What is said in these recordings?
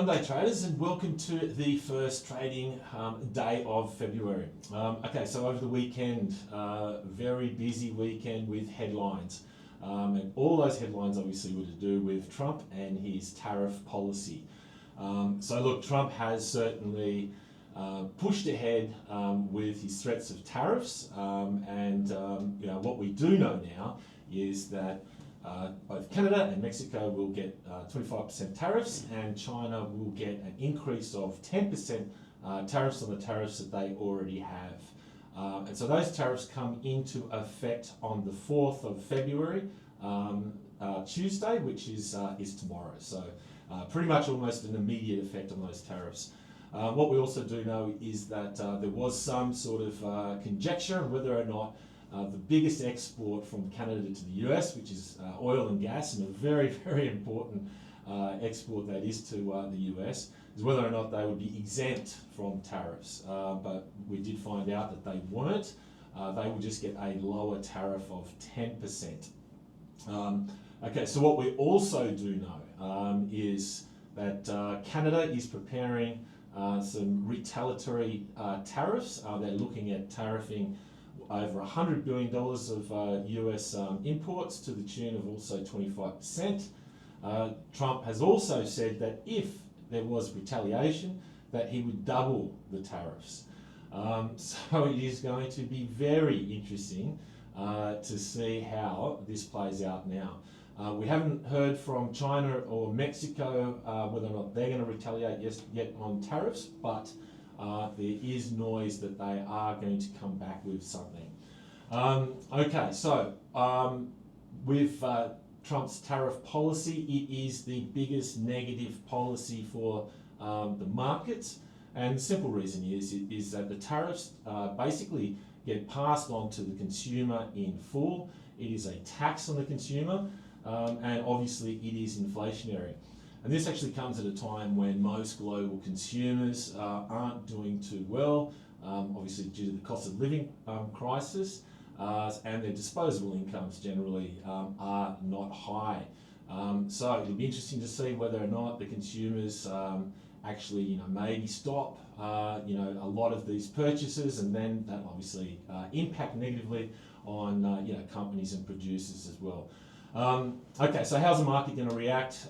Monday traders, and welcome to the first trading day of February. Okay, so over the weekend, very busy weekend with headlines. And all those headlines obviously were to do with Trump and his tariff policy. So look, Trump has certainly pushed ahead with his threats of tariffs, and what we do know now is that both Canada and Mexico will get 25% tariffs, and China will get an increase of 10% tariffs on the tariffs that they already have. And so those tariffs come into effect on the 4th of February, Tuesday, which is tomorrow. So pretty much almost an immediate effect on those tariffs. What we also do know is that there was some sort of conjecture on whether or not the biggest export from Canada to the US, which is oil and gas, and a very, very important export that is to the US, is whether or not they would be exempt from tariffs. But we did find out that they weren't. They will just get a lower tariff of 10%. Okay, so what we also do know is that Canada is preparing some retaliatory tariffs. They're looking at tariffing over $100 billion of US imports to the tune of also 25%. Trump has also said that if there was retaliation, that he would double the tariffs. So it is going to be very interesting to see how this plays out now. We haven't heard from China or Mexico whether or not they're going to retaliate yet on tariffs, but there is noise that they are going to come back with something. Okay, so with Trump's tariff policy, it is the biggest negative policy for the markets, and the simple reason is that the tariffs basically get passed on to the consumer in full. It is a tax on the consumer, and obviously it is inflationary. And this actually comes at a time when most global consumers aren't doing too well, obviously due to the cost of living crisis, and their disposable incomes generally are not high. So it'll be interesting to see whether or not the consumers actually, maybe stop, a lot of these purchases, and then that obviously impact negatively on, companies and producers as well. Okay, so how's the market going to react?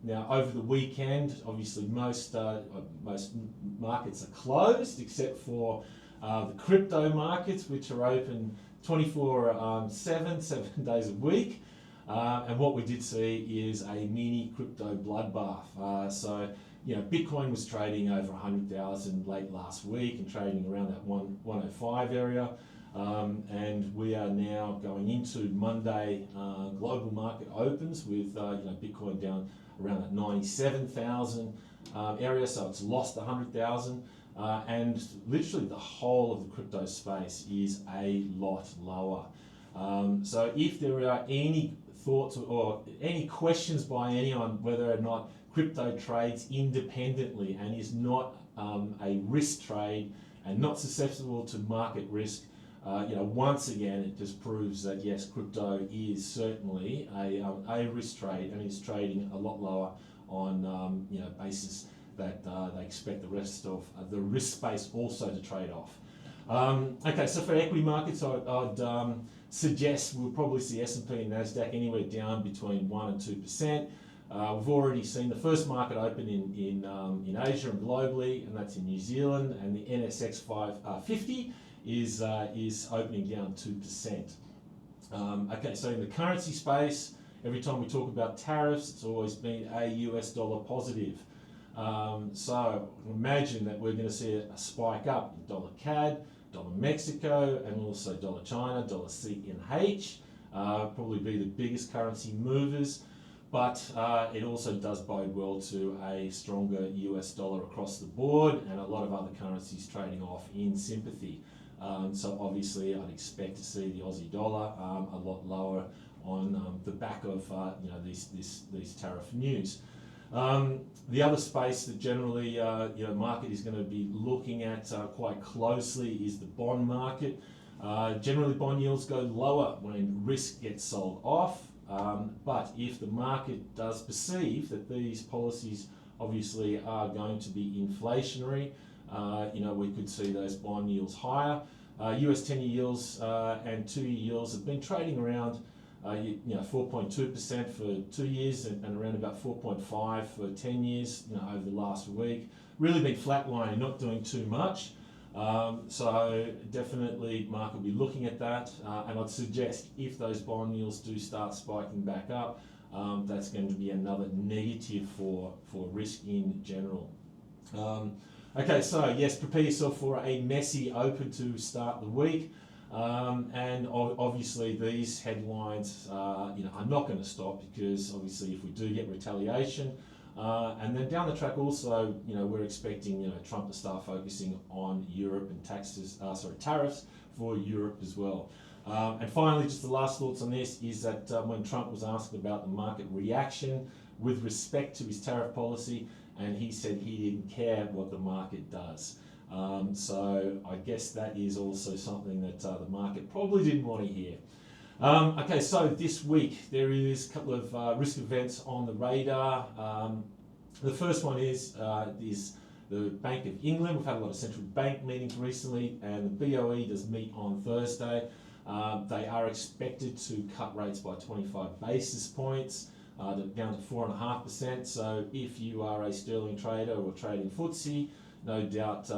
Now, over the weekend, obviously most markets are closed except for the crypto markets, which are open 24/7, 7 days a week. And what we did see is a mini crypto bloodbath. So, Bitcoin was trading over 100,000 late last week and trading around that 105 area. And we are now going into Monday global market opens with Bitcoin down around that 97,000 area, so it's lost 100,000, and literally the whole of the crypto space is a lot lower. So if there are any thoughts or any questions by anyone whether or not crypto trades independently and is not a risk trade and not susceptible to market risk, once again, it just proves that yes, crypto is certainly a risk trade and is trading a lot lower on basis that they expect the rest of the risk space also to trade off. Okay, so for equity markets, I'd suggest we'll probably see S&P and Nasdaq anywhere down between 1% and 2%. We've already seen the first market open in Asia and globally, and that's in New Zealand, and the NSX 550 is opening down 2%. Okay, so in the currency space, every time we talk about tariffs, it's always been a US dollar positive. So imagine that we're going to see a spike up in dollar CAD, dollar Mexico, and also dollar China, dollar CNH. Probably be the biggest currency movers, but it also does bode well to a stronger US dollar across the board, and a lot of other currencies trading off in sympathy. So obviously I'd expect to see the Aussie dollar a lot lower on the back of these tariff news. The other space that generally market is going to be looking at quite closely is the bond market. Generally bond yields go lower when risk gets sold off, but if the market does perceive that these policies obviously are going to be inflationary. We could see those bond yields higher. US 10-year yields and 2-year yields have been trading around 4.2% for 2 years and around about 4.5 for 10 years, over the last week. Really been flatlining, not doing too much. So definitely market will be looking at that, and I'd suggest if those bond yields do start spiking back up, that's going to be another negative for risk in general. Okay, so yes, prepare yourself for a messy open to start the week, and obviously these headlines are not going to stop, because obviously if we do get retaliation, and then down the track also, we're expecting Trump to start focusing on Europe and tariffs for Europe as well. And finally, just the last thoughts on this is that when Trump was asked about the market reaction with respect to his tariff policy, and he said he didn't care what the market does. So I guess that is also something that the market probably didn't want to hear. Okay, so this week there is a couple of risk events on the radar. The first one is the Bank of England. We've had a lot of central bank meetings recently, and the BOE does meet on Thursday. They are expected to cut rates by 25 basis points, down to 4.5%. So if you are a sterling trader or trading FTSE, no doubt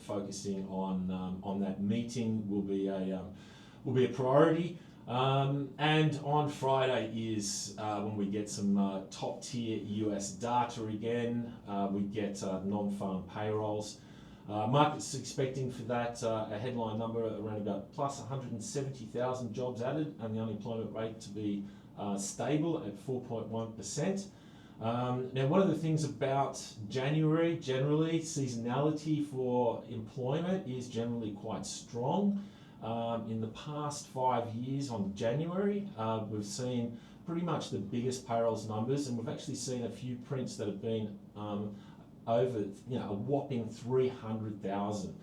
focusing on that meeting will be a priority. And on Friday is when we get some top tier US data again. We get non-farm payrolls. Market's expecting for that a headline number around about plus 170,000 jobs added, and the unemployment rate to be stable at 4.1%. Now, one of the things about January, generally, seasonality for employment is generally quite strong. In the past 5 years on January, we've seen pretty much the biggest payrolls numbers, and we've actually seen a few prints that have been over a whopping 300,000.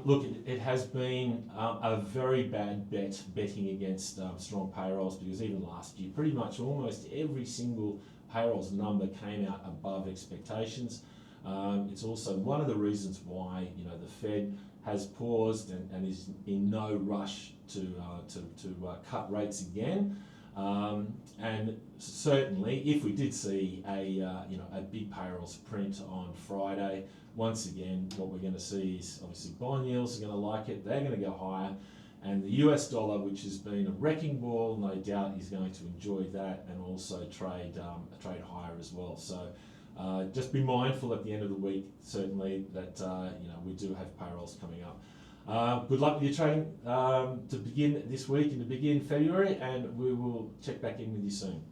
Look, it has been a very bad betting against strong payrolls, because even last year, pretty much almost every single payrolls number came out above expectations. It's also one of the reasons why the Fed has paused and is in no rush to cut rates again. And certainly, if we did see a big payrolls print on Friday, once again, what we're going to see is obviously bond yields are going to like it. They're going to go higher, and the US dollar, which has been a wrecking ball, no doubt is going to enjoy that and also trade higher as well. So just be mindful at the end of the week, certainly, that we do have payrolls coming up. Good luck with your trading to begin this week and to begin February, and we will check back in with you soon.